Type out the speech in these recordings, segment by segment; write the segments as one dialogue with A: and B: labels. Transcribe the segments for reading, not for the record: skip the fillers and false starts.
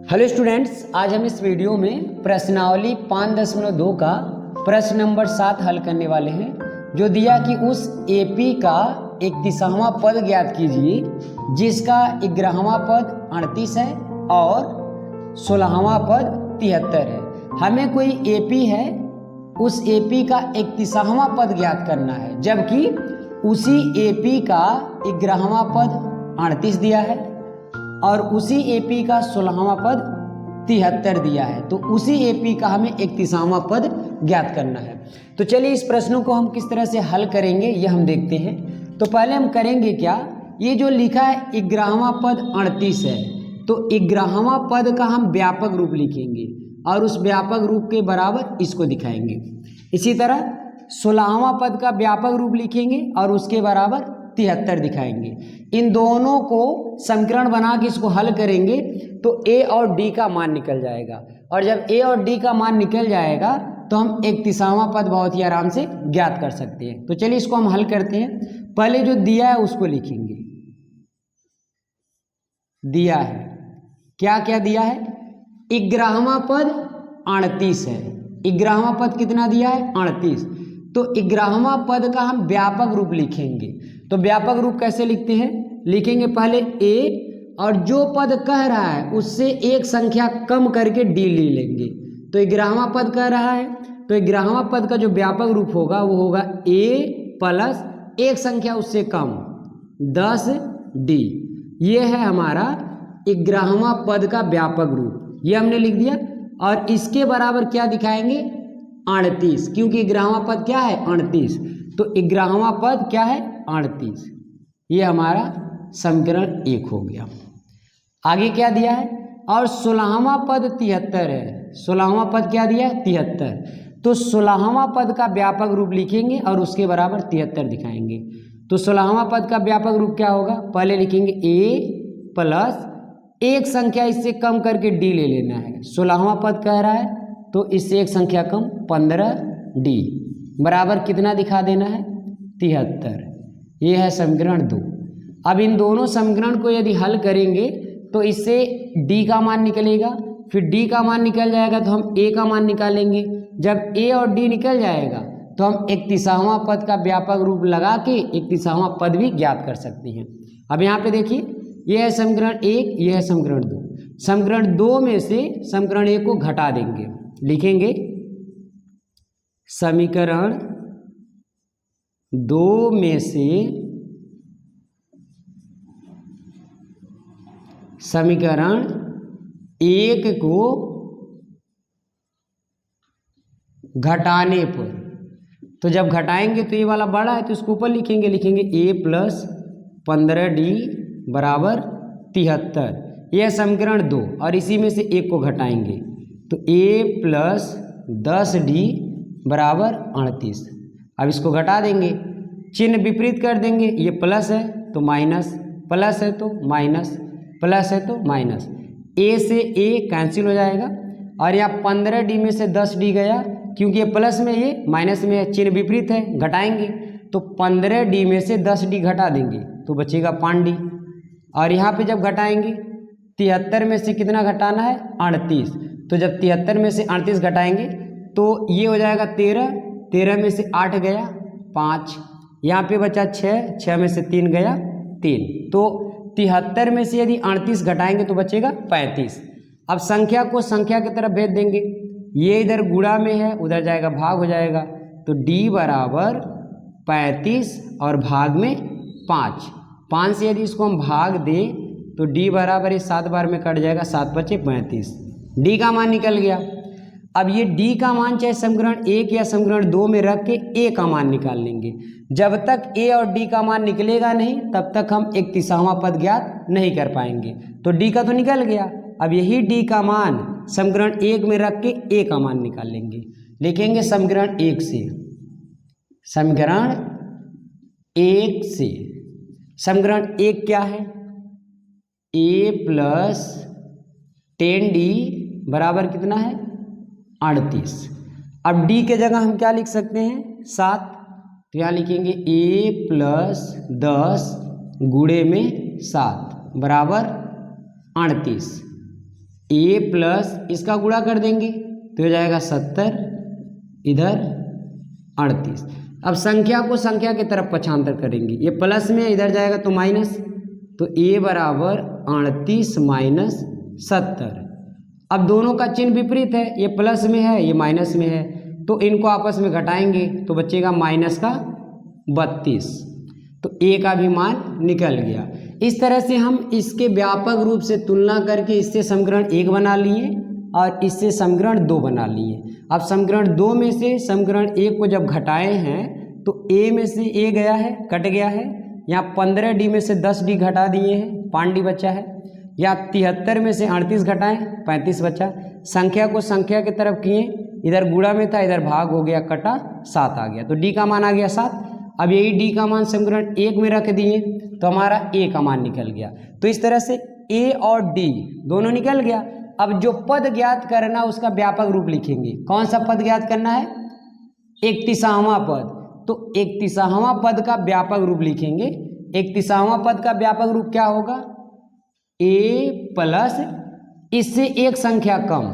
A: Hello students, आज हम इस वीडियो में प्रश्नावली 5.2 का प्रश्न नंबर 7 हल करने वाले हैं, जो दिया कि उस एपी का 31वां पद ज्ञात कीजिए जिसका 11वां पद 38 है और 16वां पद 73 है। हमें कोई एपी है, उस एपी का 31वां पद ज्ञात करना है, जबकि उसी एपी का 11वां पद 38 दिया है और उसी एपी का 16वां पद 73 दिया है। तो उसी एपी का हमें 31वां पद ज्ञात करना है। तो चलिए इस प्रश्नों को हम किस तरह से हल करेंगे ये हम देखते हैं। तो पहले हम करेंगे क्या, ये जो लिखा है 11वां पद 38 है, तो 11वां पद का हम व्यापक रूप लिखेंगे और उस व्यापक रूप के बराबर इसको दिखाएंगे। इसी तरह 16वां पद का व्यापक रूप लिखेंगे और उसके बराबर 73 दिखाएंगे। इन दोनों को समीकरण बना के इसको हल करेंगे तो ए और डी का मान निकल जाएगा, और जब ए और डी का मान निकल जाएगा तो हम 31वां पद बहुत ही आराम से ज्ञात कर सकते हैं। तो चलिए इसको हम हल करते हैं। पहले जो दिया है उसको लिखेंगे। दिया है, क्या क्या दिया है? 11वां पद 38 है। 11वां पद कितना दिया है? 38। तो 11वां पद का हम व्यापक रूप लिखेंगे। तो व्यापक रूप कैसे लिखते हैं? लिखेंगे पहले ए और जो पद कह रहा है उससे एक संख्या कम करके डी ले लेंगे। तो 11वां पद कह रहा है, तो 11वां पद का जो व्यापक रूप होगा वो होगा ए प्लस एक संख्या उससे कम 10 डी। ये है हमारा 11वां पद का व्यापक रूप, ये हमने लिख दिया। और इसके बराबर क्या दिखाएंगे? 38, क्योंकि 11वां पद क्या है? 38। तो 11वां पद क्या है? 38। ये हमारा समीकरण 1 हो गया। आगे क्या दिया है? और 16वां पद 73 है। 16वां पद क्या दिया है? 73। तो 16वां पद का व्यापक रूप लिखेंगे और उसके बराबर 73 दिखाएंगे। तो 16वां पद का व्यापक रूप क्या होगा? पहले लिखेंगे ए प्लस एक संख्या इससे कम करके डी ले लेना है। 16वां पद कह रहा है तो इससे एक संख्या कम 15 डी बराबर कितना दिखा देना है? 73। ये है समीकरण 2। अब इन दोनों समीकरण को यदि हल करेंगे तो इससे d का मान निकलेगा, फिर d का मान निकल जाएगा तो हम a का मान निकालेंगे। जब a और d निकल जाएगा तो हम 31वां पद का व्यापक रूप लगा के 31वां पद भी ज्ञात कर सकते हैं। अब यहाँ पे देखिए, ये है समीकरण 1, ये है समीकरण 2। समीकरण 2 में से समीकरण 1 को घटा देंगे। लिखेंगे समीकरण 2 में से समीकरण 1 को घटाने पर, तो जब घटाएंगे तो ये वाला बड़ा है तो इसको ऊपर लिखेंगे। लिखेंगे a प्लस 15d बराबर 73। यह समीकरण 2, और इसी में से 1 को घटाएंगे तो a प्लस 10d बराबर 38। अब इसको घटा देंगे, चिन्ह विपरीत कर देंगे। ये प्लस है तो माइनस, प्लस है तो माइनस, प्लस है तो माइनस। ए से ए कैंसिल हो जाएगा और यहाँ 15d में से 10d गया, क्योंकि ये प्लस में ये माइनस में है, चिन्ह विपरीत है। घटाएंगे तो 15d में से 10d घटा देंगे तो बचेगा 5d। और यहाँ पे जब घटाएंगे 73 में से कितना घटाना है? 38। तो जब 73 में से 38 घटाएंगे तो ये हो जाएगा 13। 13 में से 8 गया 5, यहाँ पे बचा 6, 6 में से 3 गया 3। तो 73 में से यदि 38 घटाएंगे तो बचेगा 35। अब संख्या को संख्या की तरफ भेज देंगे। ये इधर गुणा में है, उधर जाएगा भाग हो जाएगा। तो d बराबर 35 और भाग में 5। 5 से यदि इसको हम भाग दें तो d बराबर ये 7 बार में कट जाएगा, 7 बचे 35। d का मान निकल गया। अब ये d का मान चाहे समीकरण 1 या समीकरण 2 में रख के a का मान निकाल लेंगे। जब तक a और d का मान निकलेगा नहीं तब तक हम 31वां पद ज्ञात नहीं कर पाएंगे। तो d का तो निकल गया, अब यही d का मान समीकरण 1 में रख के a का मान निकाल लेंगे। लिखेंगे समीकरण 1 से, समीकरण 1 से समीकरण 1 क्या है? a प्लस 10d बराबर कितना है? 38। अब d के जगह हम क्या लिख सकते हैं? 7। तो यहाँ लिखेंगे a प्लस 10 गुणे में 7 बराबर 38। ए प्लस इसका गुणा कर देंगे तो हो जाएगा 70, इधर 38। अब संख्या को संख्या की तरफ पक्षांतर करेंगे, ये प्लस में इधर जाएगा तो माइनस, तो a बराबर 38 माइनस 70। अब दोनों का चिन्ह विपरीत है, ये प्लस में है ये माइनस में है, तो इनको आपस में घटाएंगे तो बचेगा माइनस का 32, तो a का भी मान निकल गया। इस तरह से हम इसके व्यापक रूप से तुलना करके इससे समीकरण 1 बना लिए और इससे समीकरण 2 बना लिए। अब समीकरण 2 में से समीकरण 1 को जब घटाए हैं तो a में से a गया है, कट गया है, यहाँ 15d में से 10d घटा दिए हैं, 5d बचा है, या 73 में से 38 घटाएं 35 बचा। संख्या को संख्या की तरफ किए, इधर गुणा में था इधर भाग हो गया, कटा 7 आ गया, तो d का मान आ गया 7। अब यही d का मान समीकरण 1 में रख दिए तो हमारा a का मान निकल गया। तो इस तरह से a और d दोनों निकल गया। अब जो पद ज्ञात करना उसका व्यापक रूप लिखेंगे। कौन सा पद ज्ञात करना है? 31वां पद। तो 31वां पद का व्यापक रूप लिखेंगे। 31वां पद का व्यापक रूप क्या होगा? a प्लस इससे एक संख्या कम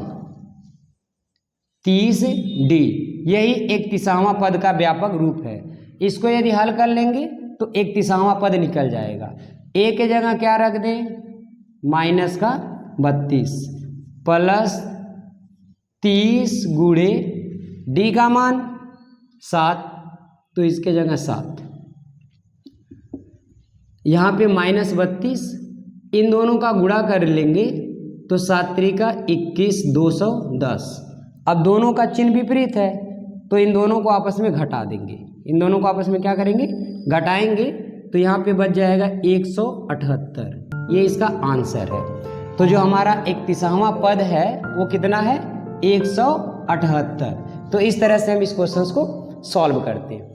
A: 30d, यही 31वां पद का व्यापक रूप है। इसको यदि हल कर लेंगे तो 31वां पद निकल जाएगा। a के जगह क्या रख दें? माइनस का 32 प्लस 30 गुणे d का मान 7, तो इसके जगह 7, यहाँ पे माइनस 32, इन दोनों का गुणा कर लेंगे तो 7 त्रिका 21, 210। अब दोनों का चिन्ह विपरीत है तो इन दोनों को आपस में घटा देंगे। इन दोनों को आपस में क्या करेंगे? घटाएंगे, तो यहाँ पे बच जाएगा 178। ये इसका आंसर है। तो जो हमारा 31वां पद है वो कितना है? 178। तो इस तरह से हम इस क्वेश्चन को सॉल्व करते हैं।